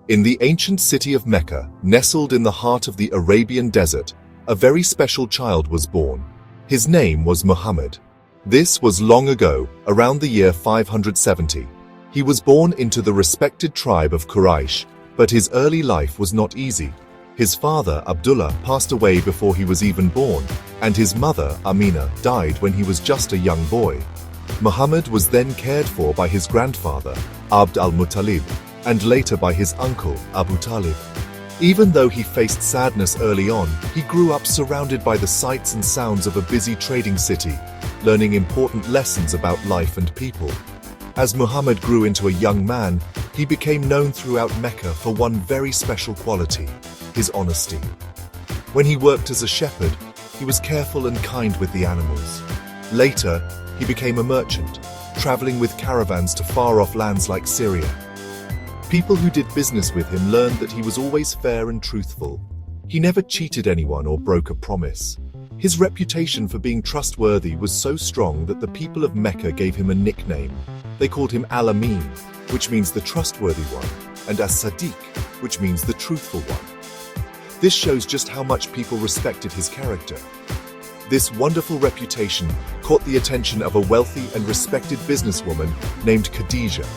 In the ancient city of Mecca, nestled in the heart of the Arabian desert, a very special child was born. His name was Muhammad. This was long ago, around the year 570. He was born into the respected tribe of Quraysh, but his early life was not easy. His father, Abdullah, passed away before he was even born, and his mother, Amina, died when he was just a young boy. Muhammad was then cared for by his grandfather, Abd al-Muttalib, and later by his uncle, Abu Talib. Even though he faced sadness early on, he grew up surrounded by the sights and sounds of a busy trading city, learning important lessons about life and people. As Muhammad grew into a young man, he became known throughout Mecca for one very special quality: his honesty. When he worked as a shepherd, he was careful and kind with the animals. Later, he became a merchant, traveling with caravans to far-off lands like Syria. People who did business with him learned that he was always fair and truthful. He never cheated anyone or broke a promise. His reputation for being trustworthy was so strong that the people of Mecca gave him a nickname. They called him Al-Amin, which means the trustworthy one, and As-Sadiq, which means the truthful one. This shows just how much people respected his character. This wonderful reputation caught the attention of a wealthy and respected businesswoman named Khadija.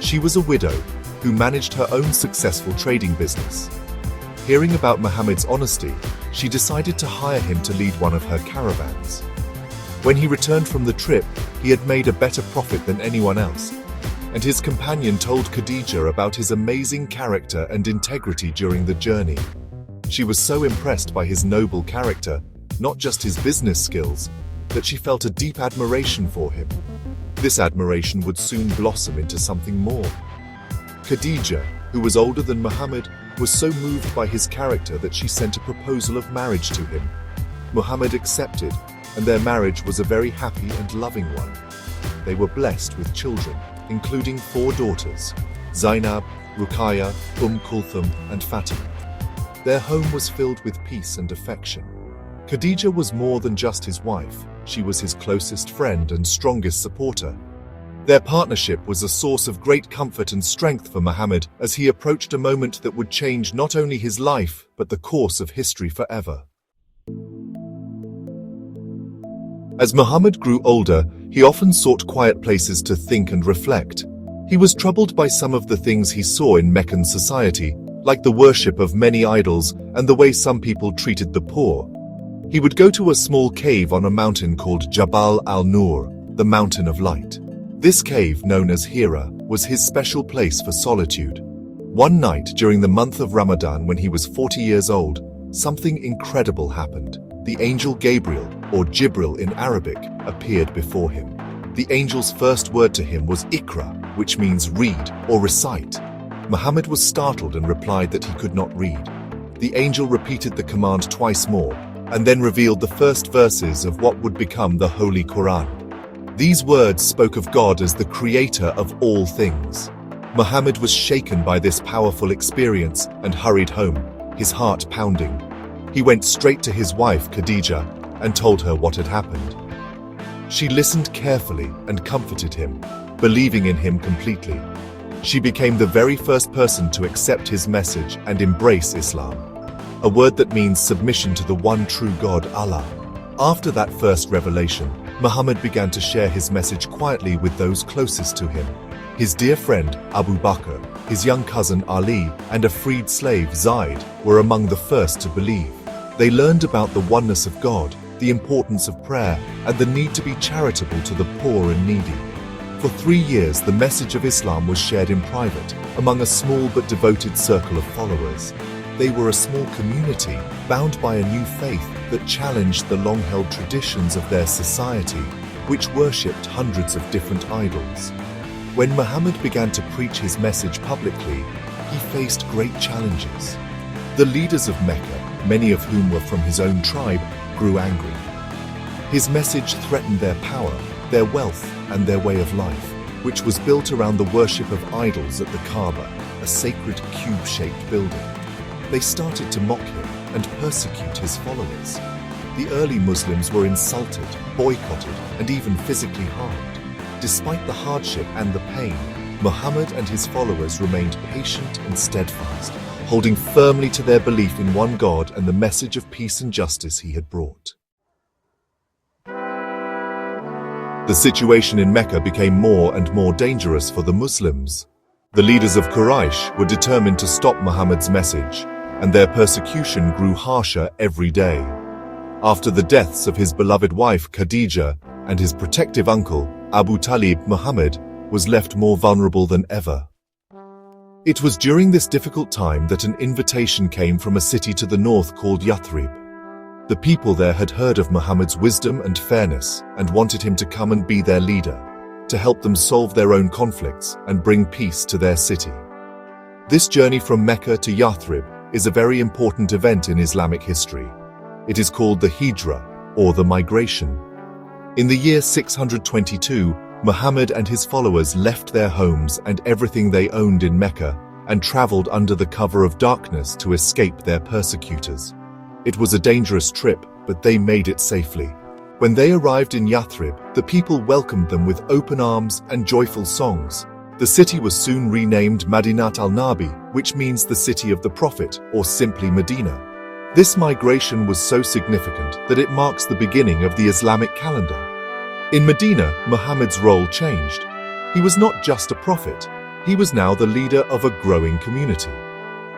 She was a widow who managed her own successful trading business. Hearing about Muhammad's honesty, she decided to hire him to lead one of her caravans. When he returned from the trip, he had made a better profit than anyone else, and his companion told Khadija about his amazing character and integrity during the journey. She was so impressed by his noble character, not just his business skills, that she felt a deep admiration for him. This admiration would soon blossom into something more. Khadija, who was older than Muhammad, was so moved by his character that she sent a proposal of marriage to him. Muhammad accepted, and their marriage was a very happy and loving one. They were blessed with children, including 4 daughters: Zainab, Ruqayya, Kulthum, and Fatima. Their home was filled with peace and affection. Khadija was more than just his wife, she was his closest friend and strongest supporter. Their partnership was a source of great comfort and strength for Muhammad as he approached a moment that would change not only his life, but the course of history forever. As Muhammad grew older, he often sought quiet places to think and reflect. He was troubled by some of the things he saw in Meccan society, like the worship of many idols and the way some people treated the poor. He would go to a small cave on a mountain called Jabal al-Nur, the Mountain of Light. This cave, known as Hira, was his special place for solitude. One night during the month of Ramadan, when he was 40 years old, something incredible happened. The angel Gabriel, or Jibril in Arabic, appeared before him. The angel's first word to him was Iqra, which means read or recite. Muhammad was startled and replied that he could not read. The angel repeated the command twice more, and then revealed the first verses of what would become the Holy Quran. These words spoke of God as the creator of all things. Muhammad was shaken by this powerful experience and hurried home, his heart pounding. He went straight to his wife Khadija and told her what had happened. She listened carefully and comforted him, believing in him completely. She became the very first person to accept his message and embrace Islam, a word that means submission to the one true God, Allah. After that first revelation, Muhammad began to share his message quietly with those closest to him. His dear friend, Abu Bakr, his young cousin Ali, and a freed slave, Zaid, were among the first to believe. They learned about the oneness of God, the importance of prayer, and the need to be charitable to the poor and needy. For 3 years, the message of Islam was shared in private, among a small but devoted circle of followers. They were a small community, bound by a new faith that challenged the long-held traditions of their society, which worshipped hundreds of different idols. When Muhammad began to preach his message publicly, he faced great challenges. The leaders of Mecca, many of whom were from his own tribe, grew angry. His message threatened their power, their wealth, and their way of life, which was built around the worship of idols at the Kaaba, a sacred cube-shaped building. They started to mock him and persecute his followers. The early Muslims were insulted, boycotted, and even physically harmed. Despite the hardship and the pain, Muhammad and his followers remained patient and steadfast, holding firmly to their belief in one God and the message of peace and justice he had brought. The situation in Mecca became more and more dangerous for the Muslims. The leaders of Quraysh were determined to stop Muhammad's message, and their persecution grew harsher every day. After the deaths of his beloved wife Khadija and his protective uncle Abu Talib, Muhammad was left more vulnerable than ever. It was during this difficult time that an invitation came from a city to the north called Yathrib. The people there had heard of Muhammad's wisdom and fairness and wanted him to come and be their leader, to help them solve their own conflicts and bring peace to their city. This journey from Mecca to Yathrib is a very important event in Islamic history. It is called the Hijra, or the migration. In the year 622, Muhammad and his followers left their homes and everything they owned in Mecca and traveled under the cover of darkness to escape their persecutors. It was a dangerous trip, but they made it safely. When they arrived in Yathrib, the people welcomed them with open arms and joyful songs. The city was soon renamed Madinat al-Nabi, which means the city of the Prophet, or simply Medina. This migration was so significant that it marks the beginning of the Islamic calendar. In Medina, Muhammad's role changed. He was not just a prophet, he was now the leader of a growing community.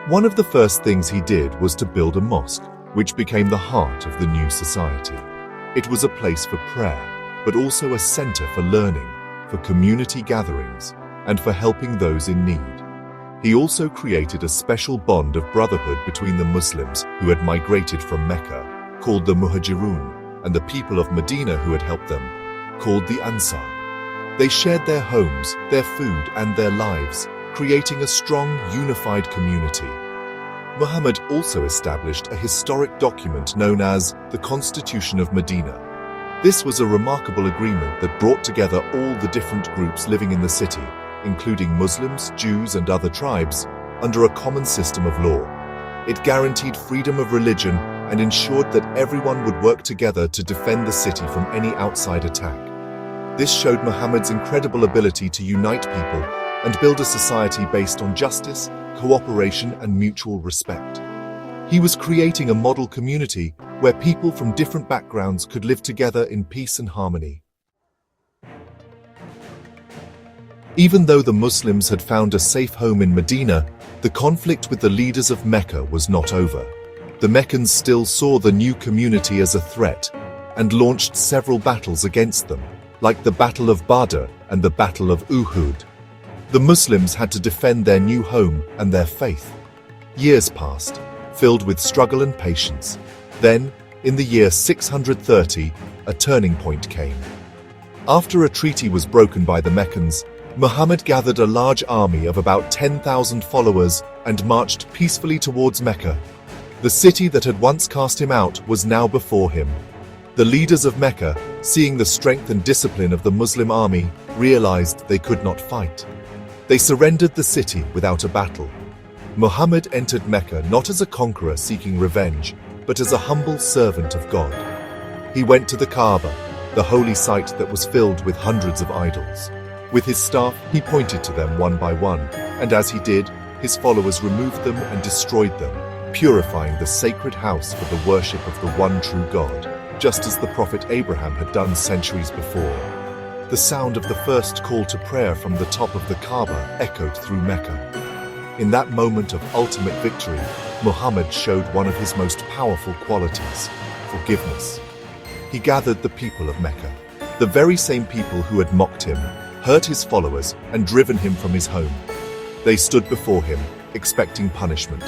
One of the first things he did was to build a mosque, which became the heart of the new society. It was a place for prayer, but also a center for learning, for community gatherings, and for helping those in need. He also created a special bond of brotherhood between the Muslims who had migrated from Mecca, called the Muhajirun, and the people of Medina who had helped them, called the Ansar. They shared their homes, their food, and their lives, creating a strong, unified community. Muhammad also established a historic document known as the Constitution of Medina. This was a remarkable agreement that brought together all the different groups living in the city, including Muslims, Jews, and other tribes, under a common system of law. It guaranteed freedom of religion and ensured that everyone would work together to defend the city from any outside attack. This showed Muhammad's incredible ability to unite people and build a society based on justice, cooperation, and mutual respect. He was creating a model community where people from different backgrounds could live together in peace and harmony. Even though the Muslims had found a safe home in Medina, the conflict with the leaders of Mecca was not over. The Meccans still saw the new community as a threat and launched several battles against them, like the Battle of Badr and the Battle of Uhud. The Muslims had to defend their new home and their faith. Years passed, filled with struggle and patience. Then, in the year 630, a turning point came. After a treaty was broken by the Meccans, Muhammad gathered a large army of about 10,000 followers and marched peacefully towards Mecca. The city that had once cast him out was now before him. The leaders of Mecca, seeing the strength and discipline of the Muslim army, realized they could not fight. They surrendered the city without a battle. Muhammad entered Mecca not as a conqueror seeking revenge, but as a humble servant of God. He went to the Kaaba, the holy site that was filled with hundreds of idols. With his staff, he pointed to them one by one, and as he did, his followers removed them and destroyed them, purifying the sacred house for the worship of the one true God, just as the Prophet Abraham had done centuries before. The sound of the first call to prayer from the top of the Kaaba echoed through Mecca. In that moment of ultimate victory, Muhammad showed one of his most powerful qualities: forgiveness. He gathered the people of Mecca, the very same people who had mocked him, hurt his followers, and driven him from his home. They stood before him, expecting punishment.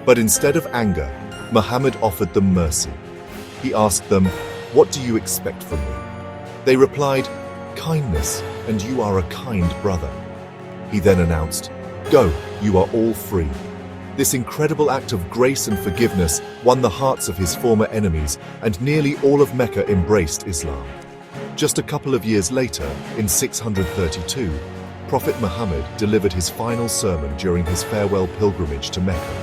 But instead of anger, Muhammad offered them mercy. He asked them, "What do you expect from me?" They replied, "Kindness, and you are a kind brother." He then announced, "Go, you are all free." This incredible act of grace and forgiveness won the hearts of his former enemies, and nearly all of Mecca embraced Islam. Just a couple of years later, in 632, Prophet Muhammad delivered his final sermon during his farewell pilgrimage to Mecca.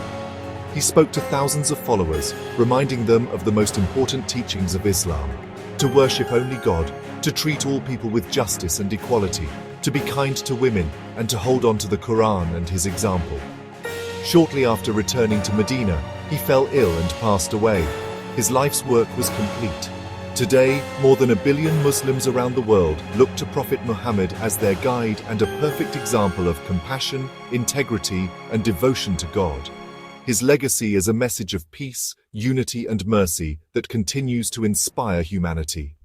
He spoke to thousands of followers, reminding them of the most important teachings of Islam: to worship only God, to treat all people with justice and equality, to be kind to women, and to hold on to the Quran and his example. Shortly after returning to Medina, he fell ill and passed away. His life's work was complete. Today, more than 1 billion Muslims around the world look to Prophet Muhammad as their guide and a perfect example of compassion, integrity, and devotion to God. His legacy is a message of peace, unity, and mercy that continues to inspire humanity.